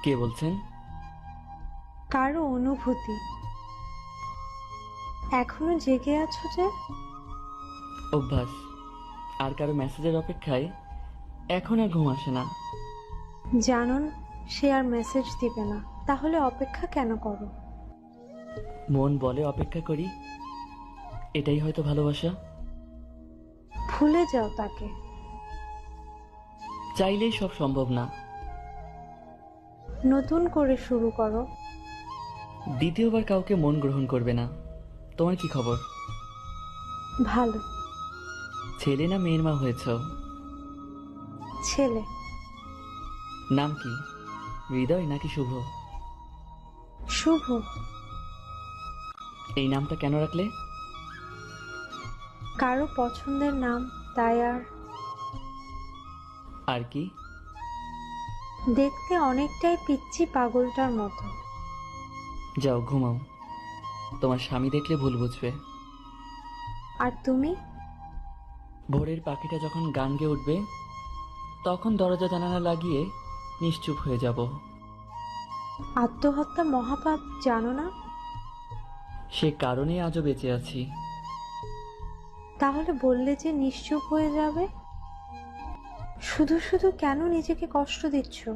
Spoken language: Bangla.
কে বলছেন? কারো অনুভূতি। এখনো জেগে আছো যে? অভ্যাস। আর কারো মেসেজের অপেক্ষায় এখন আর ঘুম আসে না। জানুন সে আর মেসেজ দিবে না, তাহলে অপেক্ষা কেন করো? মন বলে অপেক্ষা করি, এটাই হয়তো ভালোবাসা। ভুলে যাও তাকে। চাইলেই সব সম্ভব না। নতুন করে শুরু করো। দ্বিতীয়বার কাউকে মন গ্রহণ করবে না। তোমার কি খবর? ভালো। ছেলে না মেয়ের মা হয়েছ? ছেলে। নাম কি? হৃদয় নাকি শুভ? শুভ। এই নামটা কেন রাখলে? কারো পছন্দের নাম, তাই। আর কি? দেখতে অনেকটাই পিচ্চি পাগলটার মতো। যাও ঘুমাও, তোমার স্বামী দেখলে ভুল বুঝবে। আর তুমি? ভোরের পাখিটা যখন গান গেয়ে উঠবে তখন দরজা জানালা লাগিয়ে নিশ্চুপ হয়ে যাব। আত্মহত্যা মহাপাপ, জানো না? সে কারণে আজও বেঁচে আছি। তাহলে বললে যে নিশ্চুপ হয়ে যাবে। শুধু শুধু কেন নিজেকে কষ্ট দিচ্ছ?